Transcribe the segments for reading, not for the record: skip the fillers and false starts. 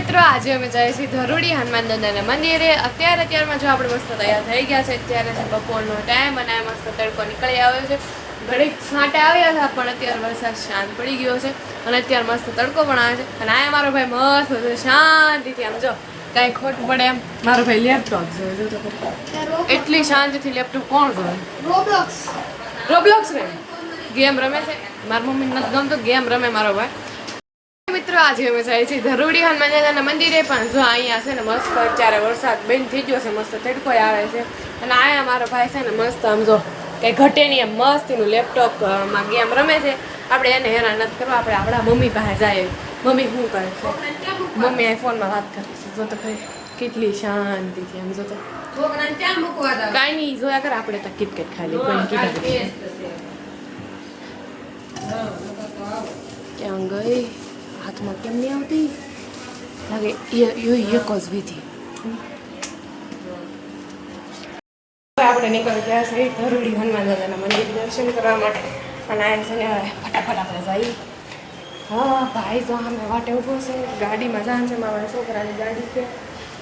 મિત્રો આજે અમે જઈએ છીએ ધરુડી હનુમાન દાદાના મંદિરે. અત્યારમાં જો આપણે મસ્ત તૈયાર થઈ ગયા છે. અત્યારે છે બપોરનો ટાઈમ અને મસ્ત તડકો નીકળી આવ્યો છે. ઘડીક છાંટા આવ્યા હતા પણ અત્યારે વરસાદ શાંત પડી ગયો છે અને અત્યારે મસ્ત તડકો પણ આવે છે. અને આ મારો ભાઈ મસ્ત શાંતિથી આમ જો કાંઈ ખોટ પડે એમ મારો ભાઈ લેપટોપ જોવે જો તો એટલી શાંતિથી લેપટોપ કોણ જોવે? રોબ્લોક્સ ને ગેમ રમે છે. મારી મમ્મી નથી ગમતો ગેમ રમે મારો ભાઈ. મિત્રો આજે અમે જઈએ છીએ ધરુડી હનુમાન દાદાના મંદિરે. પણ જો અહીંયા છે ને મસ્ત અત્યારે વરસાદ બંધ થઈ ગયો છે, મસ્ત તડકો આવે છે અને અહીંયા મારો ભાઈ છે ને મસ્ત આમ જો કંઈ ઘટે નહીં એમ મસ્ત એનું લેપટોપમાં ગેમ રમે છે. આપણે એને હેરાન નથી કરવા, આપણે આપણા મમ્મી પાસે જાય. મમ્મી શું કરે છે? મમ્મી આ ફોનમાં વાત કરે છે. જો તો ખરી કેટલી શાંતિથી આમ જો તો કાંઈ નહીં જોયા કરે. આપણે તો કિટકેટ ખાલી કોઈ કીધા ક્યાં ગઈ હાથમાં કેમ નહીં આવતી લાગે એક જ વિધિ. આપણે નીકળી ગયા છે ધરુડી હનુમાન દાદાના મંદિર દર્શન કરવા માટે અને આ છે ને ફટાફટ આપણે જઈએ. હા ભાઈ જો અમે વાટે ઊભો છે, ગાડીમાં જાણ છે, મારા છોકરાની ગાડી છે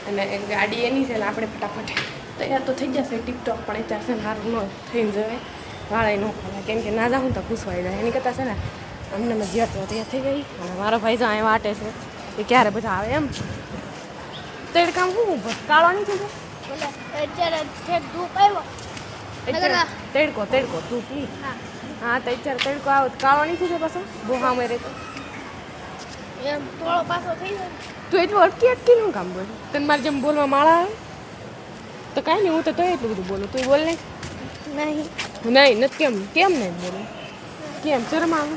અને એક ગાડી એની છે ને આપણે ફટાફટ તૈયાર તો થઈ જશે ટીકટોક પણ અત્યારે છે ને સારું ન થઈને જવાય, વાળાય ન ખવાય કેમ કે ના જાઉં તો પૂછવાઈ જાય. એની કરતાં છે ને અમને મેં જ્યાં તૈયાર થઈ ગઈ અને મારો ભાઈ જો અહીં વાટે છે એ ક્યારે બધા આવે એમ. તડકામ શું કાળો નહીં થશે તડકો તડકો તું પી. હા તો અત્યારે તડકો આવો તો કાળો નહીં થશે પાછો બહુ સામે રહે તું એટલું અટકી નું કામ બોલ. તને મારે જેમ બોલવા માળા આવે તો કાંઈ નહીં, હું તો એટલું બધું બોલું તું બોલ નહીં નહીં નથી કેમ કેમ નહીં બોલું કેમ શરમ આવે?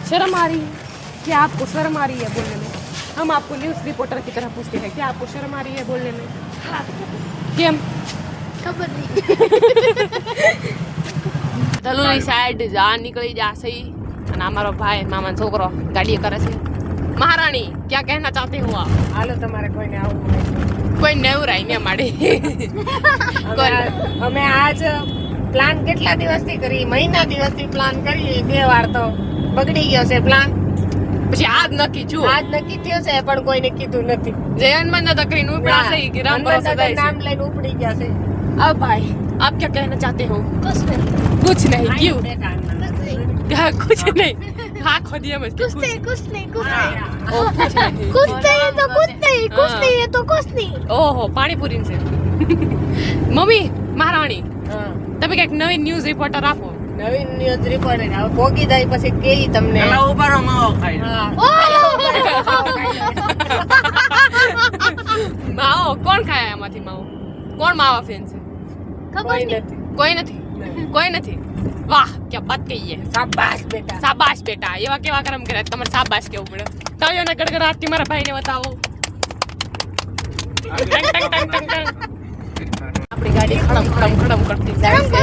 शर्म आ रही है क्या आपको शर्म आ रही है बोलने में? हम आपको न्यूज़ रिपोर्टर की तरह पूछते हैं क्या आपको शर्म आ रही है बोलने में? કેમ ખબર નહીં. ધલુની સાઈડ જા નીકળી જાશે અને અમારો ભાઈ મામાનો છોકરો ગાડી કરે છે. મહારાણી ક્યાં કહેના ચાહતે હો આપ? હાલો તમારે કોઈને આવું કોઈ નેવરાય ને માડી અમે આજ પ્લાન કેટલા દિવસથી કરી, મહિના દિવસથી પ્લાન કરી, 2 વાર તો બગડી ગયો છે પ્લાન. પછી આજ નક્કી છું, આજ નક્કી થયો છે પણ કોઈને કીધું નથી. જયનમન ના તકરીન ઉપડા છે કે રામ ભરોસે જાય નામ લઈને ઉપડી ગયા છે. अब भाई आप क्या कहना चाहते हो? कुछ नहीं क्यों? क्या कुछ नहीं हाँ खोदिया मत कुछ नहीं कुछ नहीं तो कुछ नहीं. ओहो पाણીપુરી છે. મમ્મી મહારાણી હા તમે કઈક નવી ન્યૂઝ રિપોર્ટર આપો. નવીન ન્યૂઝ રિપોર્ટર હવે ભોગી જાય પછી કેઈ તમને. એલા ઉભારો માવો ખાઈ. હા માવો કોણ ખાય આમાંથી? માવો કોણ માવા ફેન છે? કોઈ નથી. કોઈ નથી કોઈ નથી. વાહ ક્યાં બાત કહીએ. શાબાશ બેટા. શાબાશ બેટા. એવા કેવા કરમ કરે તમારે શાબાશ કેવું પડે. તાળીઓને ગડગડાટથી મારા ભાઈને બતાવો. Tongue tongue tongue tongue tongue. આપણી ગાડી ખડમ ખડમ ખડમ કરતી જાય છે.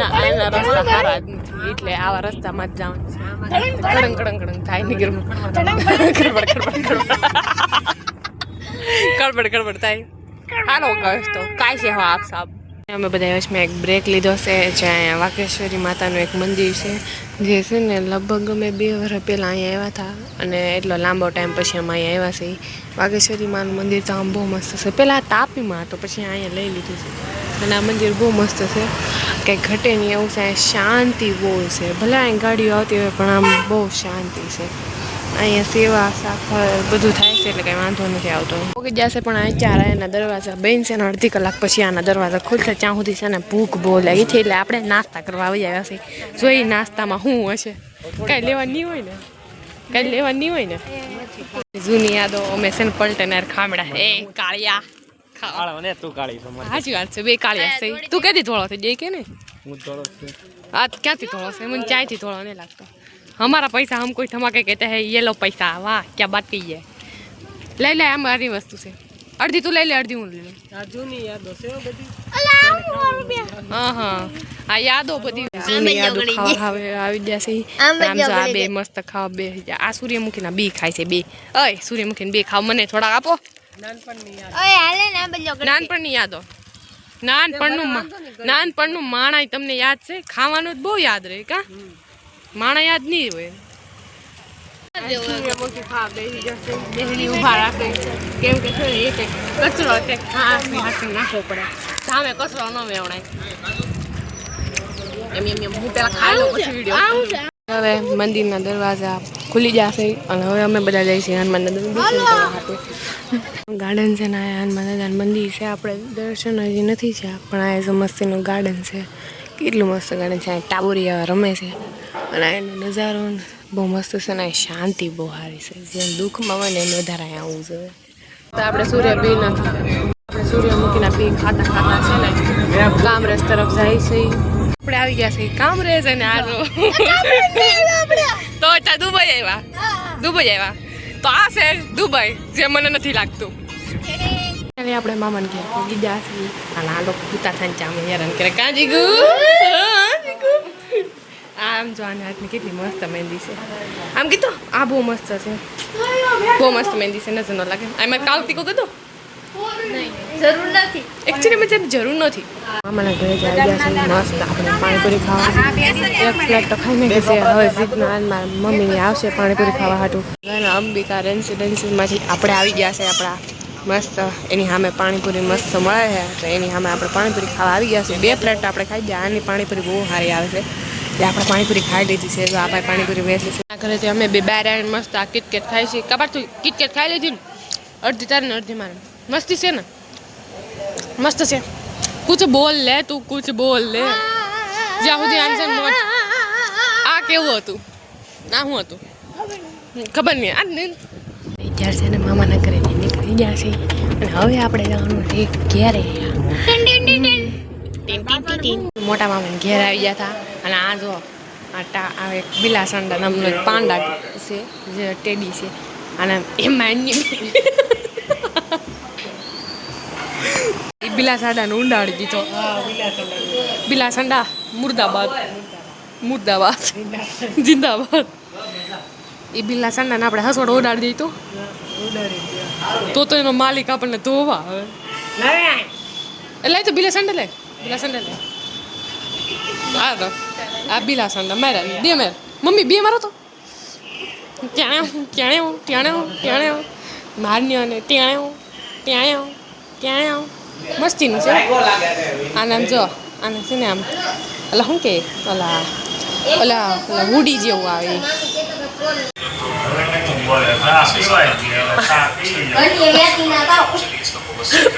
આના રસ્તા સારા જ નથી એટલે આવા રસ્તામાં જ જવાનું છે. કડંગ કડંગ કડંગ થાય ને ગરમ ગડબડ ગડબડ થાય. હાલો કહીશ તો કાંઈ છે હો આપ સાહેબ. અમે બધા વચમાં એક બ્રેક લીધો છે જ્યાં વાઘેશ્વરી માતાનું એક મંદિર છે જે છે ને લગભગ અમે 2 વર્ષ પહેલાં અહીંયા આવ્યા હતા અને એટલો લાંબો ટાઈમ પછી અમે અહીંયા આવ્યા છે. વાઘેશ્વરી માનું મંદિર તો આમ બહુ મસ્ત છે. પહેલાં તાપીમાં હતો પછી અહીંયા લઈ લીધું છે અને આ મંદિર બહુ મસ્ત છે, કંઈ ઘટે નહીં એવું છે. શાંતિ બહુ છે, ભલે અહીં ગાડીઓ આવતી હોય પણ આમ બહુ શાંતિ છે. અહીંયા સેવા સાફર બધું થાય છે એટલે કંઈ વાંધો નથી આવતો. ઓકે જશે પણ અહીં 4 એના દરવાજા બંધ છે ને અડધી કલાક પછી આના દરવાજા ખુલશે. ત્યાં સુધી છે ને ભૂખ બહુ લાગી છે એટલે આપણે નાસ્તા કરવા આવી આવ્યા છે. જોઈ નાસ્તામાં શું હશે? કાંઈ લેવાની હોય ને કાંઈ લેવાની હોય ને જૂની યાદો. અમે છે ને પલટનાર ખામડા એ કાળિયા સાચી વાત છે. 2 કાળિયા છે. તું ક્યાંથી થોડો થઈ જાય કે ને આ ક્યાંથી થોડો છે? મને ચાયથી થોડો નહીં લાગતો. हमारा पैसा हम कोई थमा के कहते हैं ये लो पैसा. वाह क्या बात कही है. ले ले हमारी वस्तु से अर्धी तू ले ले अर्धी હું લઈ લઉં. આ જૂની યાદો છે બધી. હા હા આ યાદો બધી જૂની યાદો ખાવા આવી જશે. આમ જો આ 2 મસ્ત ખાવા 2 આ સૂર્યમુખીના 2 ખાય છે 2. ઓય સૂર્યમુખીના 2 ખાવ મને થોડા આપો. નાનપણની યાદ. ઓય હાલે ના બલ્યો નાનપણની યાદો. નાનપણનું માણાઈ તમને યાદ છે? ખાવાનું જ બહુ યાદ રહે કા? માણા યાદ નહીં હોય. સૂર્યમુખી ખાવા બેસી જશે બેહની ઊભા રાખે કેમ કે છે એક એક કચરો એક હાથની હાથે નાખવો પડે સામે કચરો ન વેવણાય એમ એમ એમ હું પેલા ખાઈ લઉં પછી વિડીયો હવે મંદિરના દરવાજા ખુલી જશે અને હવે અમે બધા જઈશું હનુમાન દાદાનું દર્શન કરવા માટે. ગાર્ડન છે ને આ હનુમાન દાદાનું મંદિર છે. આપણે દર્શન હજી નથી થયા પણ આ જો મસ્તીનું ગાર્ડન છે. કેટલું મસ્ત ગાર્ડન છે. આ ટાબોરિયા રમે છે અને એનો નજારો બહુ મસ્ત છે ને શાંતિ બહુ સારી છે. જેમ દુઃખમાં હોય ને એને વધારે અહીંયા આવવું જોઈએ. તો આપણે સૂર્યમુખીના બી ખાતા ખાતા છે ને કામરેજ તરફ જાય છે. આપણે આવી ગયા છે કામરેજ અને આ જો તો અચ્છા દુબઈ આવ્યા તો આ છે દુબઈ જે મને નથી લાગતું. આપણે મામાને ઘેર લીધા છે અને આ લોકો પૂતા થઈને ચામે હેરાન કરે કાજી ગુ આમ જો આને હાથની કેટલી મસ્ત મહેંદી છે. આમ કીધું આ બહુ મસ્ત છે બહુ મસ્ત મહેંદી છે નજર ન લાગે. આ મેં કાવતી કો કીધું જરૂર નથી એકચ્યુઅલી મેં જરૂર નથી. મામાના ઘરે જ આવી ગયા છે મસ્ત આપણે પાણીપુરી ખાવા એક પ્લેટ તો ખાઈને ગઈ હવે જીતના મારા મમ્મીને આવશે પાણીપુરી ખાવા હાટું. અંબિકા રેસિડેન્સીમાંથી આપણે આવી ગયા છે આપણા મસ્ત એની સામે પાણીપુરી મસ્ત મળે છે તો એની સામે આપણે પાણીપુરી ખાવા આવી ગયા છે. 2 પ્લેટ આપણે ખાઈ ગયા. આની પાણીપુરી બહુ સારી આવે છે એટલે આપણે પાણીપુરી ખાઈ લીધી છે. જો આપણે પાણીપુરી વેચી છે આ ઘરેથી અમે બે બહાર આવીને મસ્ત આ કિટકેટ ખાઈ છીએ. કબાટ તું કિટકેટ ખાઈ લીધી ને અડધી તારી ને અડધી મારે મસ્તી છે ને મસ્ત છે. કુછ બોલ લે તું કુછ બોલ લે જ્યાં સુધી આન્સર મોટ આ કેવું હતું આ શું હતું ખબર નહીં આ વિચાર છે ને મામાના ઘરેથી નીકળી ગયા છે અને હવે આપણે જવાનું છે ઘેરે. મોટા મામાને ઘેર આવી ગયા હતા અને આ જો આ એક બિલા સાંડા નામનો એક પાંડા છે જે ટેડી છે અને એમાં બિલા સાંડાને ઉંડાડી દીધો. બિલા સાંડા મુર્દાબાદ જિંદાબાદ. એ બિલા સાંડાને આપણે હસોડ ઉડાડી દીધો તો એનો માલિક આપણને ધોવા આવે એટલે તો બિલા સાંડા લે હા તો આ બિલા સાંડા મારા બે મેર મમ્મી બે મારો તો ત્યાં મારન્યો અને ત્યાં મસ્તીનું છે. આને આમ જો આને છે ને આમ ઓલા શું કે ઓલા હુડી જેવું આવે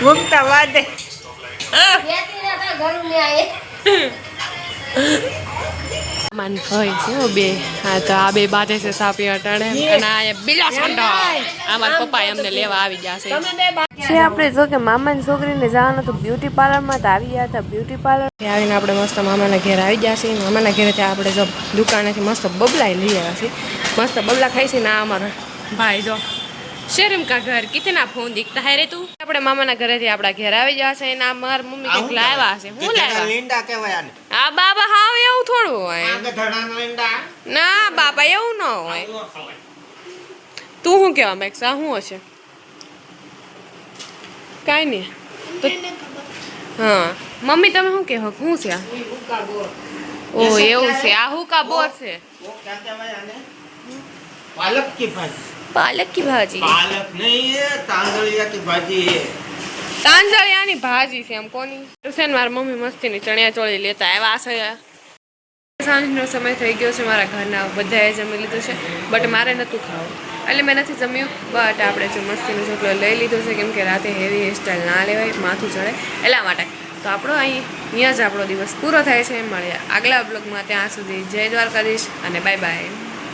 મુક્તા વાદે માન ભાઈ છે બે હા તો આ બે બાધે છે સાપી અટાણે અને આ બિલા સાંડા આ મારા પપ્પા એમને લેવા આવી ગયા છે. આપણે જો કે મામાની છોકરીને જવાનું હતું બ્યુટી પાર્લરમાં તો આવી ગયા હતા બ્યુટી પાર્લર આવીને આપણે મસ્ત મામાના ઘેર આવી ગયા છીએ. મામાના ઘેરેથી આપણે જો દુકાનેથી મસ્ત બબલા લઈ આવ્યા છીએ. મસ્ત બબલા ખાઈ છે ને આ અમારા ભાઈ જો શરમ કા ઘર કિતના ફોન દીખતા હે રે તું. આપણે મામાના ઘરેથી આપણા ઘેર આવી ગયા છે ને માર મમ્મી કંઈક લાવ્યા છે. હું લાવ્યા લીંડા કહેવાય આને. હા બાબા હાવ એવું થોડું હોય ના બાબા એવું ન હોય. તું શું કહેવા માંગશ આ શું હશે કાંઈ નહીં હા મમ્મી તમે શું કહો શું છે ઓ એવું છે આ હુકા બોર છે पालक की भाजी पालक की भाजी पालक नहीं है तांदड़िया की भाजी है તાંજળિયાની ભાજી છે એમ કોની છે ને મારા મમ્મી મસ્તીની ચણિયા ચોળી લેતા આવ્યા છે. સાંજનો સમય થઈ ગયો છે. મારા ઘરના બધાએ જમી લીધું છે બટ મારે નહોતું ખાવું એટલે મેં નથી જમ્યું બટ આપણે જો મસ્તીનો ચોકલો લઈ લીધો છે કેમ કે રાતે હેવી હેરસ્ટાઈલ ના લેવાય માથું ચડે એટલા માટે. તો આપણો અહીંયા જ આપણો દિવસ પૂરો થાય છે. મળીએ આગલા બ્લોગમાં. ત્યાં સુધી જય દ્વારકાધીશ અને બાય બાય.